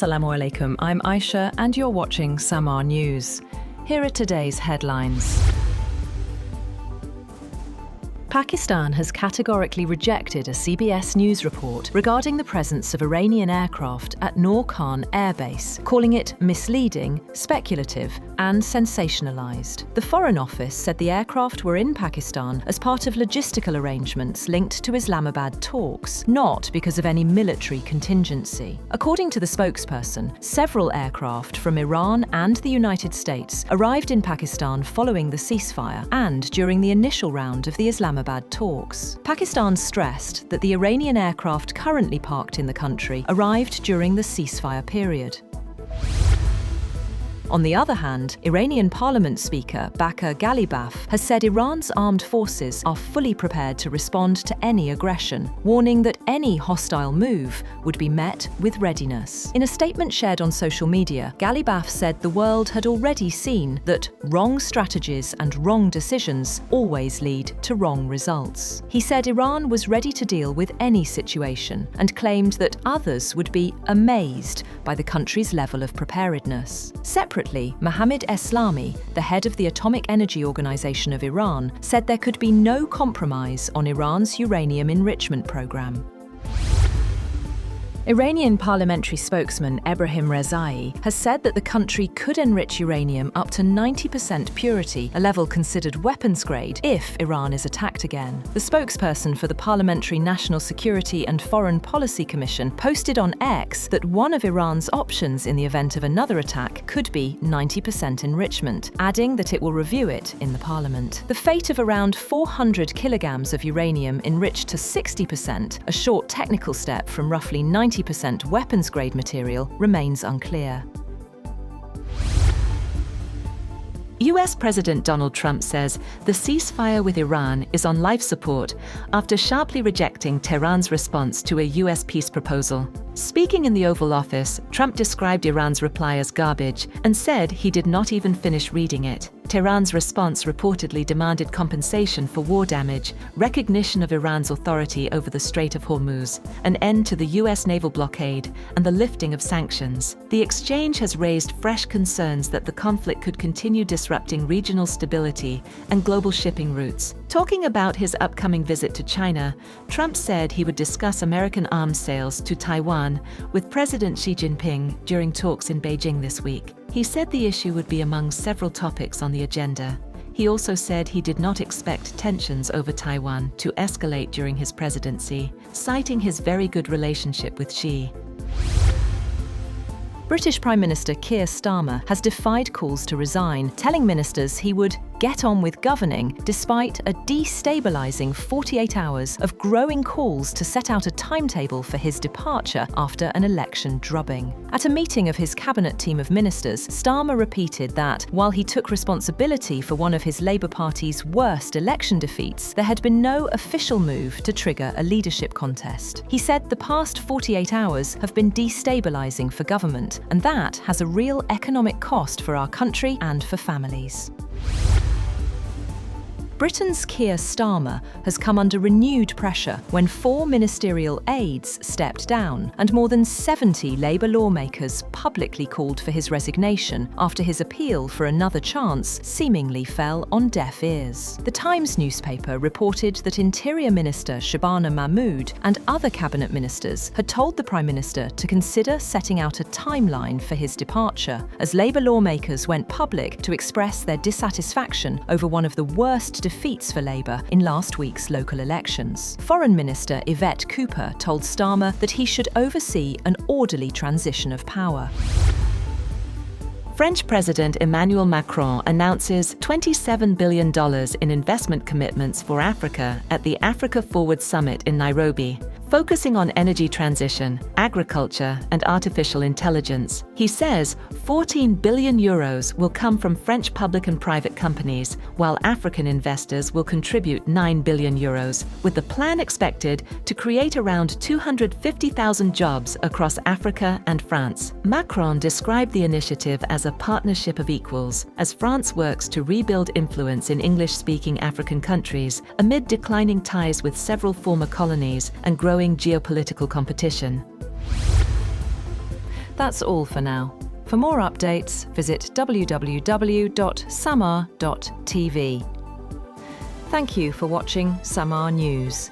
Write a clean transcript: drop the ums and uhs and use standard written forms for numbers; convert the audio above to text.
Assalamu alaikum, I'm Aisha and you're watching SAMAA News. Here are today's headlines. Pakistan has categorically rejected a CBS News report regarding the presence of Iranian aircraft at Noor Khan Air Base, calling it misleading, speculative and sensationalised. The Foreign Office said the aircraft were in Pakistan as part of logistical arrangements linked to Islamabad talks, not because of any military contingency. According to the spokesperson, several aircraft from Iran and the United States arrived in Pakistan following the ceasefire and during the initial round of the Islamabad talks. Pakistan stressed that the Iranian aircraft currently parked in the country arrived during the ceasefire period. On the other hand, Iranian Parliament Speaker Baker Ghalibaf has said Iran's armed forces are fully prepared to respond to any aggression, warning that any hostile move would be met with readiness. In a statement shared on social media, Ghalibaf said the world had already seen that wrong strategies and wrong decisions always lead to wrong results. He said Iran was ready to deal with any situation and claimed that others would be amazed by the country's level of preparedness. Separately, Mohammad Eslami, the head of the Atomic Energy Organization of Iran, said there could be no compromise on Iran's uranium enrichment program. Iranian parliamentary spokesman Ebrahim Rezai has said that the country could enrich uranium up to 90% purity, a level considered weapons grade, if Iran is attacked again. The spokesperson for the Parliamentary National Security and Foreign Policy Commission posted on X that one of Iran's options in the event of another attack could be 90% enrichment, adding that it will review it in the parliament. The fate of around 400 kilograms of uranium enriched to 60%, a short technical step from roughly 90% weapons-grade material, remains unclear. US President Donald Trump says the ceasefire with Iran is on life support after sharply rejecting Tehran's response to a US peace proposal. Speaking in the Oval Office, Trump described Iran's reply as garbage and said he did not even finish reading it. Tehran's response reportedly demanded compensation for war damage, recognition of Iran's authority over the Strait of Hormuz, an end to the US naval blockade, and the lifting of sanctions. The exchange has raised fresh concerns that the conflict could continue disrupting regional stability and global shipping routes. Talking about his upcoming visit to China, Trump said he would discuss American arms sales to Taiwan with President Xi Jinping during talks in Beijing this week. He said the issue would be among several topics on the agenda. He also said he did not expect tensions over Taiwan to escalate during his presidency, citing his very good relationship with Xi. British Prime Minister Keir Starmer has defied calls to resign, telling ministers he would get on with governing despite a destabilising 48 hours of growing calls to set out a timetable for his departure after an election drubbing. At a meeting of his cabinet team of ministers, Starmer repeated that, while he took responsibility for one of his Labour Party's worst election defeats, there had been no official move to trigger a leadership contest. He said the past 48 hours have been destabilising for government, and that has a real economic cost for our country and for families. Britain's Keir Starmer has come under renewed pressure when 4 ministerial aides stepped down and more than 70 Labour lawmakers publicly called for his resignation after his appeal for another chance seemingly fell on deaf ears. The Times newspaper reported that Interior Minister Shabana Mahmood and other cabinet ministers had told the Prime Minister to consider setting out a timeline for his departure, as Labour lawmakers went public to express their dissatisfaction over one of the worst defeats for Labour in last week's local elections. Foreign Minister Yvette Cooper told Starmer that he should oversee an orderly transition of power. French President Emmanuel Macron announces $27 billion in investment commitments for Africa at the Africa Forward Summit in Nairobi, focusing on energy transition, agriculture, and artificial intelligence. He says 14 billion euros will come from French public and private companies, while African investors will contribute 9 billion euros, with the plan expected to create around 250,000 jobs across Africa and France. Macron described the initiative as a partnership of equals, as France works to rebuild influence in English-speaking African countries amid declining ties with several former colonies and growing geopolitical competition. That's all for now. For more updates, visit www.samaa.tv. Thank you for watching SAMAA News.